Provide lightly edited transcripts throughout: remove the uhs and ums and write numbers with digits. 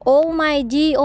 Oh my G,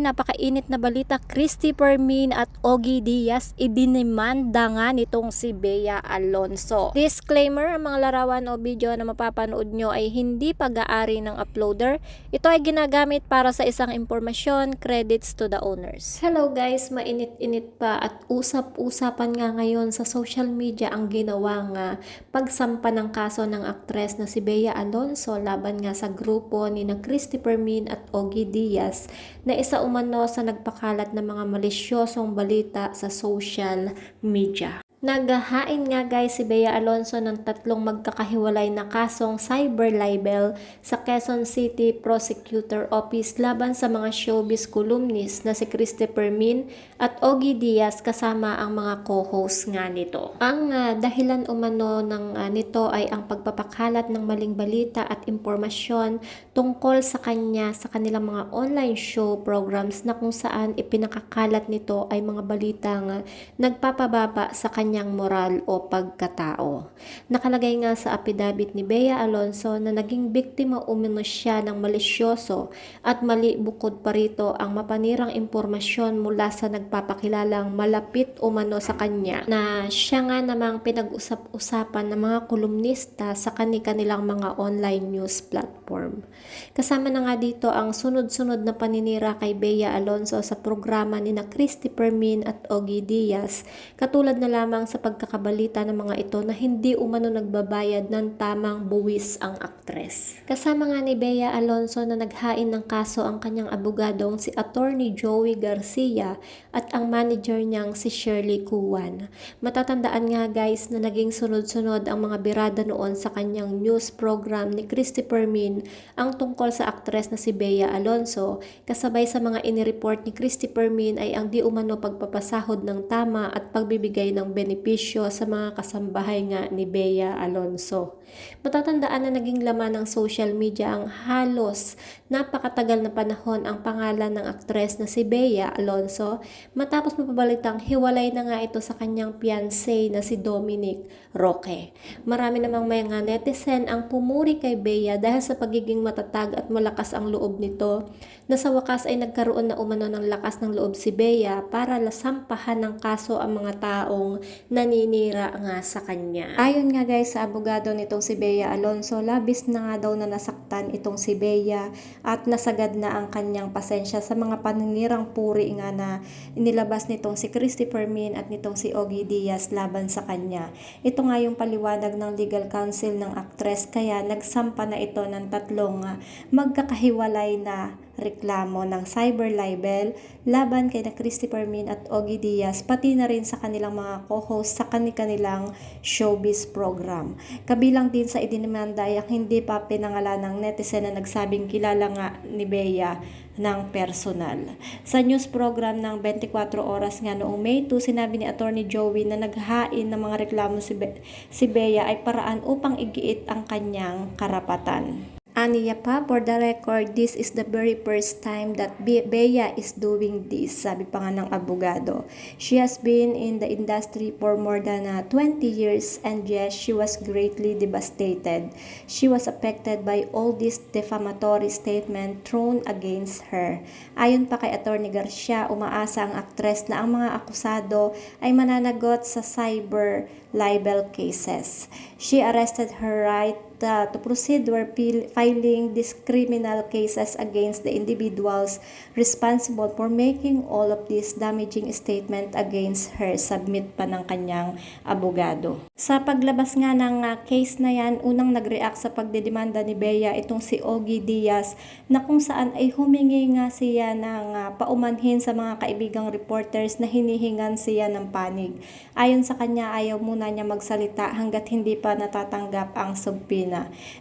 napakainit na balita. Christopher Min at Ogie Diaz idinimanda nga nitong si Bea Alonso. Disclaimer, ang mga larawan o video na mapapanood nyo ay hindi pag-aari ng uploader. Ito ay ginagamit para sa isang impormasyon, credits to the owners. Hello guys, mainit-init pa at usap-usapan nga ngayon sa social media ang ginawa nga pagsampa ng kaso ng aktres na si Bea Alonso laban nga sa grupo ni na Christopher Min at Ogie Diaz na isa umano sa nagpakalat ng mga malisyosong balita sa social media. Naghahain nga guys si Bea Alonso ng tatlong magkakahiwalay na kasong cyber libel sa Quezon City Prosecutor Office laban sa mga showbiz columnist na si Christopher Min at Ogie Diaz kasama ang mga co-host nga nito. Ang dahilan umano nito ay ang pagpapakalat ng maling balita at impormasyon tungkol sa kanilang mga online show programs na kung saan ipinakakalat nito ay mga balitang nagpapababa sa kanyang moral o pagkatao. Nakalagay nga sa affidavit ni Bea Alonso na naging biktima umano siya ng malisyoso at mali bukod pa rito ang mapanirang impormasyon mula sa nagpapakilalang malapit umano sa kanya na siya nga namang pinag-usap-usapan ng mga kolumnista sa kanilang mga online news platform. Kasama na nga dito ang sunod-sunod na paninira kay Bea Alonso sa programa ni na Christopher Min at Ogie Diaz, katulad na lamang sa pagkakabalita ng mga ito na hindi umano nagbabayad ng tamang buwis ang aktres. Kasama nga ni Bea Alonso na naghain ng kaso ang kanyang abogadong si Attorney Joey Garcia at ang manager niyang si Shirley Cuan. Matatandaan nga guys na naging sunod-sunod ang mga birada noon sa kanyang news program ni Christopher Min ang tungkol sa aktres na si Bea Alonso, kasabay sa mga inireport ni Christopher Min ay ang di umano pagpapasahod ng tama at pagbibigay ng benepisyo sa mga kasambahay nga ni Bea Alonso. Matatandaan na naging laman ng social media ang halos napakatagal na panahon ang pangalan ng aktres na si Bea Alonso matapos mapabalitang hiwalay na nga ito sa kanyang fiancé na si Dominic Roque. Marami namang mga netizen ang pumuri kay Bea dahil sa pagiging matatag at malakas ang loob nito, na sa wakas ay nagkaroon na umano ng lakas ng loob si Bea para lasampahan ng kaso ang mga taong naninira nga sa kanya. Ayon nga guys sa abogado nitong si Bea Alonso, labis na nga daw na nasaktan itong si Bea at nasagad na ang kanyang pasensya sa mga paninirang puri nga na inilabas nitong si Christopher Min at nitong si Ogie Diaz laban sa kanya. Ito nga yung paliwanag ng legal counsel ng aktres, kaya nagsampa na ito ng tatlong magkakahiwalay na reklamo ng cyber libel laban kay na Christopher Min at Ogie Diaz, pati na rin sa kanilang mga co-host sa kanilang showbiz program. Kabilang din sa idinimanda ay ang hindi pa pinangalan ng netizen na nagsabing kilala nga ni Bea ng personal. Sa news program ng 24 oras nga noong May 2, sinabi ni Attorney Joey na naghain ng mga reklamo si Bea ay paraan upang igiit ang kanyang karapatan. Aniya pa, for the record, this is the very first time that Bea is doing this, sabi pa nga ng abogado. She has been in the industry for more than 20 years and yes, she was greatly devastated. She was affected by all this defamatory statement thrown against her. Ayon pa kay Attorney Garcia, umaasa ang aktres na ang mga akusado ay mananagot sa cyber libel cases. She arrested her right to proceed were filing these criminal cases against the individuals responsible for making all of this damaging statement against her, submit pa ng kanyang abogado. Sa paglabas nga ng case na yan, unang nag-react sa pagdedemanda ni Bea itong si Ogie Diaz, na kung saan ay humingi nga siya ng paumanhin sa mga kaibigang reporters na hinihingan siya ng panig. Ayon sa kanya, ayaw muna niya magsalita hanggat hindi pa natatanggap ang subpoena.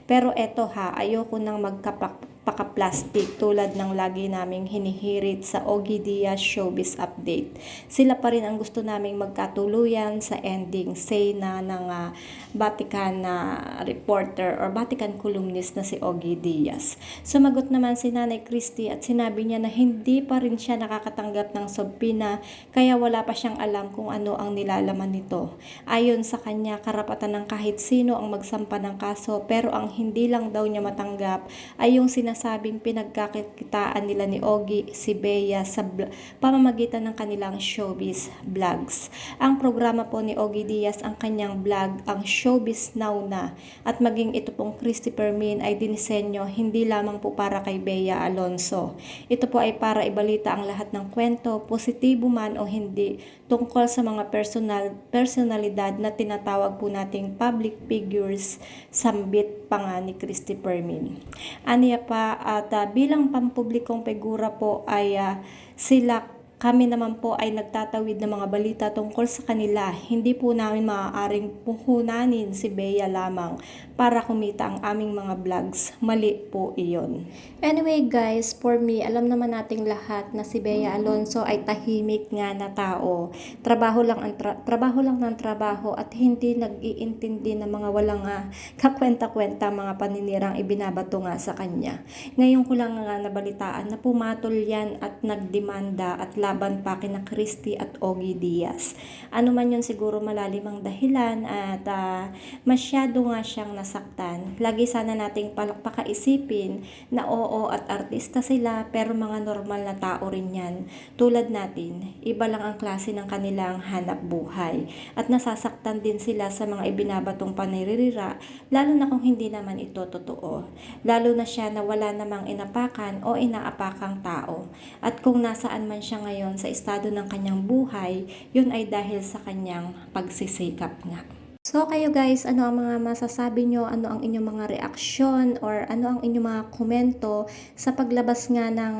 Pero eto ayoko nang magkapakaplastic tulad ng lagi naming hinihirit sa Ogie Diaz Showbiz Update. Sila pa rin ang gusto naming magkatuluyan sa ending, say na ng Vatican reporter or Vatican columnist na si Ogie Diaz. Sumagot naman si Nanay Christy at sinabi niya na hindi pa rin siya nakakatanggap ng subpoena, kaya wala pa siyang alam kung ano ang nilalaman nito. Ayon sa kanya, karapatan ng kahit sino ang magsampa ng kaso, pero ang hindi lang daw niya matanggap ay yung sinasabing pinagkakitaan nila ni Ogie si Bea sa pamamagitan ng kanilang showbiz vlogs. Ang programa po ni Ogie Diaz, ang kanyang vlog, ang Showbiz Now Na, at maging ito pong Christopher Min ay dinisenyo hindi lamang po para kay Bea Alonso. Ito po ay para ibalita ang lahat ng kwento, positibo man o hindi, tungkol sa mga personalidad na tinatawag po nating public figures, sambit pa nga ni Christopher Min. Aniya pa at bilang pampublikong figura po ay kami naman po ay nagtatawid ng mga balita tungkol sa kanila. Hindi po namin maaaring puhunanin si Bea lamang para kumita ang aming mga vlogs. Mali po iyon. Anyway guys, for me, alam naman nating lahat na si Bea Alonso ay tahimik nga na tao. Trabaho lang ng trabaho at hindi nag-iintindi ng mga walang kakwenta-kwenta mga paninirang ibinabato nga sa kanya. Ngayon ko lang nga nabalitaan na pumatol yan at nagdemanda at laban pa kina Christy at Ogie Diaz. Ano man yun, siguro malalim ang dahilan at masyado nga siyang nasaktan. Lagi sana nating pakaisipin na oo at artista sila pero mga normal na tao rin yan. Tulad natin, iba lang ang klase ng kanilang hanap buhay at nasasaktan din sila sa mga ibinabatong paniririra, lalo na kung hindi naman ito totoo. Lalo na siya na wala namang inapakan o inaapakang tao. At kung nasaan man siya ngayon sa estado ng kanyang buhay, yun ay dahil sa kanyang pagsisikap nga. So kayo guys, ano ang mga masasabi nyo? Ano ang inyong mga reaksyon or ano ang inyong mga komento sa paglabas nga ng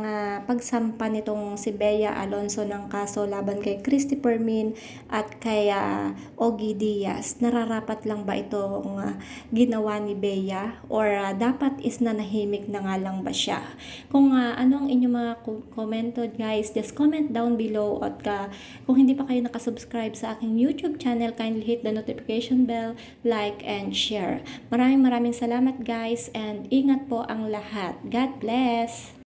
pagsampa nitong si Bea Alonso ng kaso laban kay Christopher Min at kay Ogie Diaz? Nararapat lang ba itong ginawa ni Bea or dapat is nanahimik na nga lang ba siya? Kung ano ang inyong mga komento guys, just comment down below at kung hindi pa kayo nakasubscribe sa aking YouTube channel, kindly hit the notification bell, like, and share. Maraming salamat guys and ingat po ang lahat. God bless!